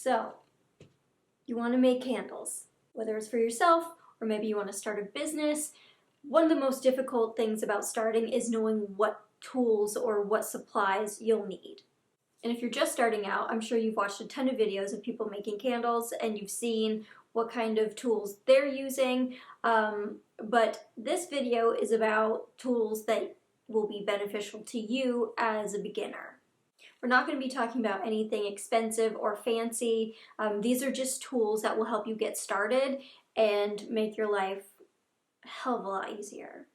So, you want to make candles, whether it's for yourself or maybe you want to start a business. One of the most difficult things about starting is knowing what tools or what supplies you'll need. And if you're just starting out, I'm sure you've watched a ton of videos of people making candles and you've seen what kind of tools they're using. But this video is about tools that will be beneficial to you as a beginner. We're not going to be talking about anything expensive or fancy. These are just tools that will help you get started and make your life a hell of a lot easier.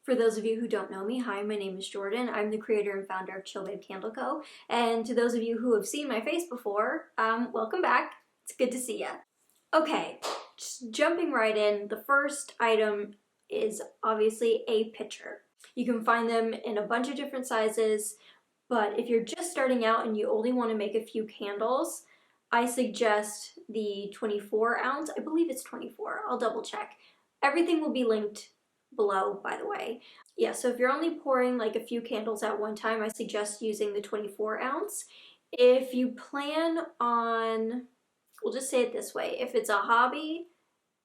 For those of you who don't know me, hi, my name is Jordan. I'm the creator and founder of Chill Babe Candle Co. And to those of you who have seen my face before, welcome back. It's good to see ya. Okay, just jumping right in, the first item is obviously a pitcher. You can find them in a bunch of different sizes, but if you're just starting out and you only want to make a few candles, I suggest the 24 ounce. I believe it's 24. I'll double check. Everything will be linked below, by the way. Yeah, so if you're only pouring like a few candles at one time, I suggest using the 24 ounce. If you plan on, we'll just say it this way, if it's a hobby,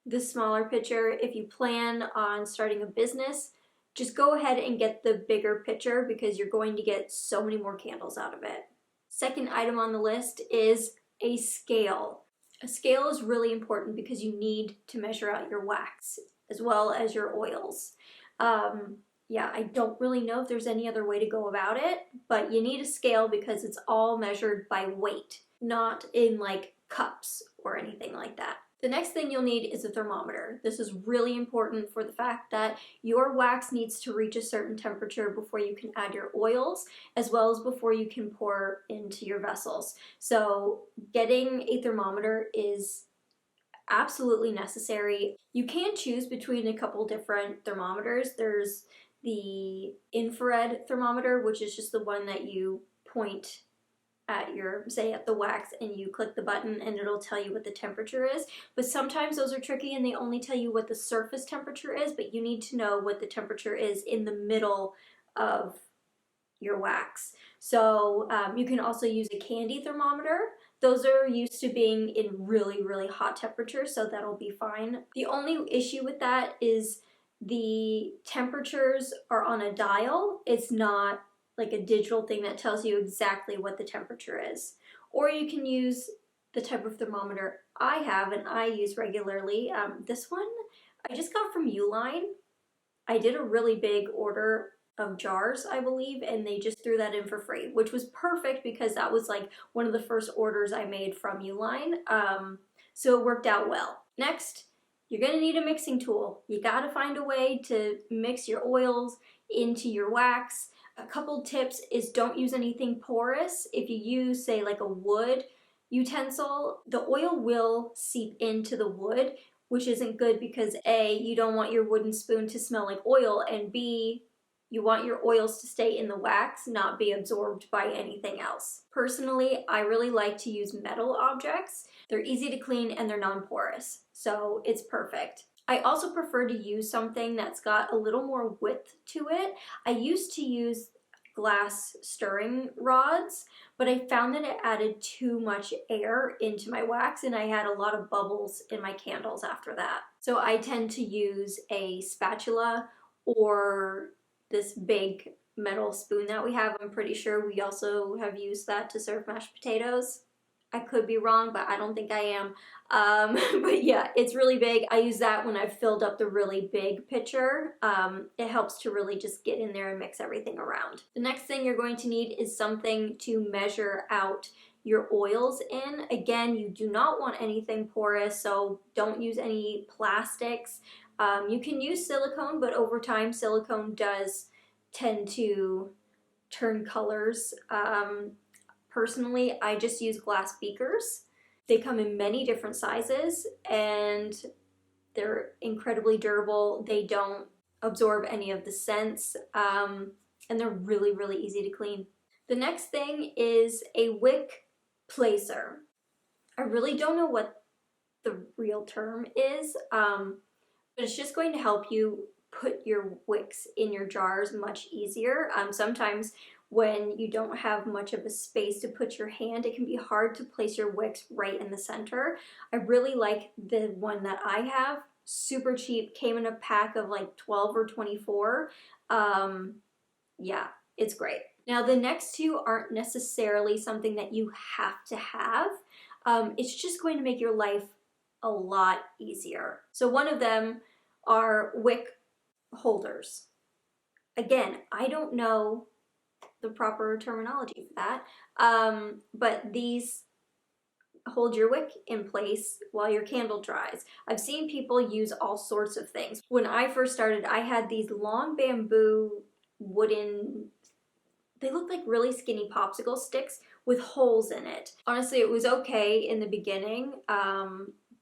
the smaller pitcher. If you plan on starting a business, just go ahead and get the bigger pitcher because you're going to get so many more candles out of it. Second item on the list is a scale. A scale is really important because you need to measure out your wax as well as your oils. Yeah, I don't really know if there's any other way to go about it, but you need a scale because it's all measured by weight, not in like cups or anything like that. The next thing you'll need is a thermometer. This is really important for the fact that your wax needs to reach a certain temperature before you can add your oils, as well as before you can pour into your vessels. So getting a thermometer is absolutely necessary. You can choose between a couple different thermometers. There's the infrared thermometer, which is just the one that you point at your, say at the wax, and you click the button and it'll tell you what the temperature is. But sometimes those are tricky and they only tell you what the surface temperature is, but you need to know what the temperature is in the middle of your wax. So you can also use a candy thermometer. Those are used to being in really, really hot temperatures, so that'll be fine. The only issue with that is the temperatures are on a dial. It's not like a digital thing that tells you exactly what the temperature is. Or you can use the type of thermometer I have and I use regularly. This one I just got from Uline. I did a really big order of jars, I believe, and they just threw that in for free, which was perfect because that was like one of the first orders I made from Uline. So it worked out well. Next, you're gonna need a mixing tool. You gotta find a way to mix your oils into your wax. A couple tips is don't use anything porous. If you use, say, like a wood utensil, the oil will seep into the wood, which isn't good because A, you don't want your wooden spoon to smell like oil, and B, you want your oils to stay in the wax, not be absorbed by anything else. Personally, I really like to use metal objects. They're easy to clean and they're non-porous, so it's perfect. I also prefer to use something that's got a little more width to it. I used to use glass stirring rods, but I found that it added too much air into my wax and I had a lot of bubbles in my candles after that. So I tend to use a spatula or this big metal spoon that we have. I'm pretty sure we also have used that to serve mashed potatoes. I could be wrong, but I don't think I am. But yeah, it's really big. I use that when I've filled up the really big pitcher. It helps to really just get in there and mix everything around. The next thing you're going to need is something to measure out your oils in. Again, you do not want anything porous, so don't use any plastics. You can use silicone, but over time silicone does tend to turn colors. Personally, I just use glass beakers. They come in many different sizes and they're incredibly durable. They don't absorb any of the scents, and they're really, really easy to clean. The next thing is a Wick Placer. I really don't know what the real term is, but it's just going to help you put your wicks in your jars much easier. Sometimes when you don't have much of a space to put your hand, it can be hard to place your wicks right in the center. I really like the one that I have. Super cheap, came in a pack of like 12 or 24. Yeah, it's great. Now the next two aren't necessarily something that you have to have. It's just going to make your life a lot easier. So one of them are Wick Holders. Again, I don't know the proper terminology for that, but these hold your wick in place while your candle dries. I've seen people use all sorts of things. When I first started, I had these long bamboo wooden, they look like really skinny popsicle sticks with holes in it. Honestly, it was okay in the beginning,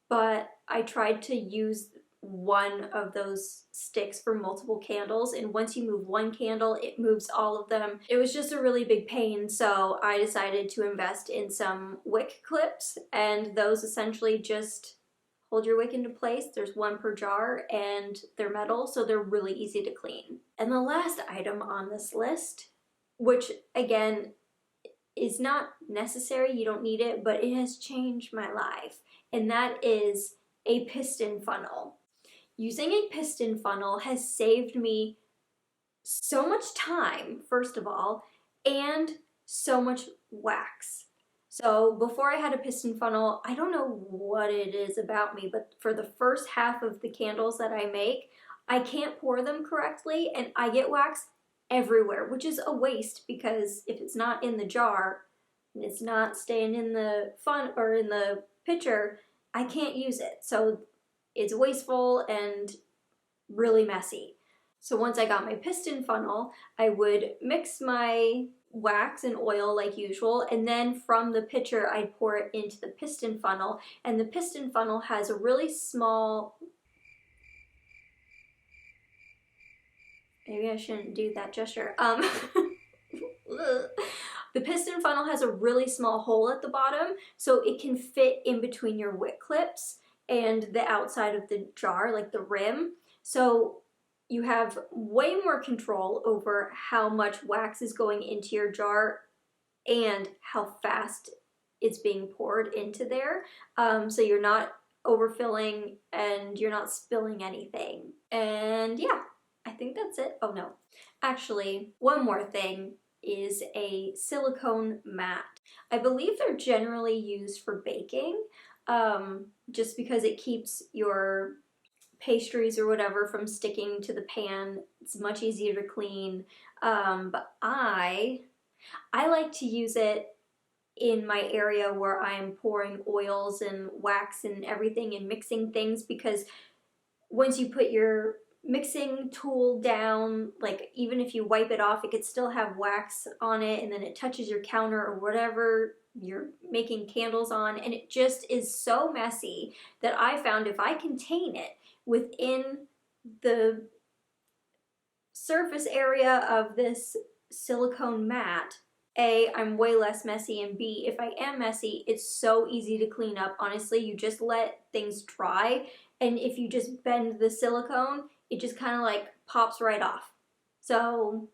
but I tried to use one of those sticks for multiple candles, and once you move one candle, it moves all of them. It was just a really big pain, so I decided to invest in some wick clips, and those essentially just hold your wick into place. There's one per jar, and they're metal, so they're really easy to clean. And the last item on this list, which again is not necessary, you don't need it, but it has changed my life, and that is a piston funnel. Using a piston funnel has saved me so much time, first of all, and so much wax. So before I had a piston funnel, I don't know what it is about me, but for the first half of the candles that I make, I can't pour them correctly and I get wax everywhere, which is a waste because if it's not in the jar and it's not staying in the or in the pitcher, I can't use it. So it's wasteful and really messy. So once I got my piston funnel, I would mix my wax and oil like usual, and then from the pitcher I'd pour it into the piston funnel, and the piston funnel has a really small, maybe I shouldn't do that gesture, the piston funnel has a really small hole at the bottom, so it can fit in between your wick clips and the outside of the jar, like the rim. So you have way more control over how much wax is going into your jar and how fast it's being poured into there. So you're not overfilling and you're not spilling anything. And yeah, I think that's it. Oh no, actually, one more thing is a silicone mat. I believe they're generally used for baking, just because it keeps your pastries or whatever from sticking to the pan. It's much easier to clean, but I like to use it in my area where I'm pouring oils and wax and everything and mixing things, because once you put your mixing tool down, like even if you wipe it off, it could still have wax on it, and then it touches your counter or whatever you're making candles on, and it just is so messy that I found if I contain it within the surface area of this silicone mat, A, I'm way less messy, and B, if I am messy, it's so easy to clean up. Honestly, you just let things dry, and if you just bend the silicone, it just kind of like pops right off. So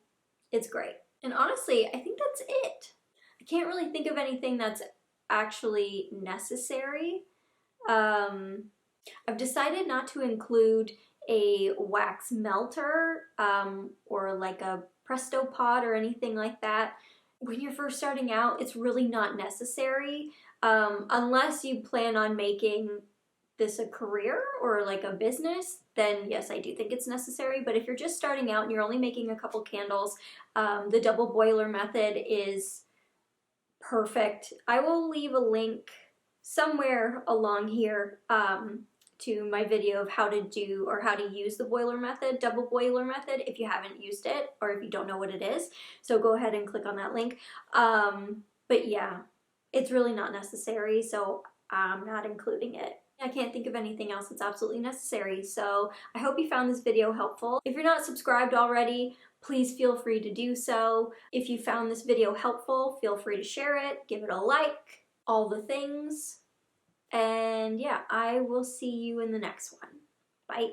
it's great. And honestly, I think that's it. I can't really think of anything that's actually necessary. I've decided not to include a wax melter or like a Presto pot or anything like that. When you're first starting out, it's really not necessary unless you plan on making this a career or like a business, then yes, I do think it's necessary. But if you're just starting out and you're only making a couple candles, the double boiler method is perfect. I will leave a link somewhere along here to my video of how to do or how to use the boiler method, double boiler method, if you haven't used it or if you don't know what it is. So go ahead and click on that link. But yeah, it's really not necessary, so I'm not including it. I can't think of anything else that's absolutely necessary, so I hope you found this video helpful. If you're not subscribed already, please feel free to do so. If you found this video helpful, feel free to share it, give it a like, all the things. And yeah, I will see you in the next one. Bye.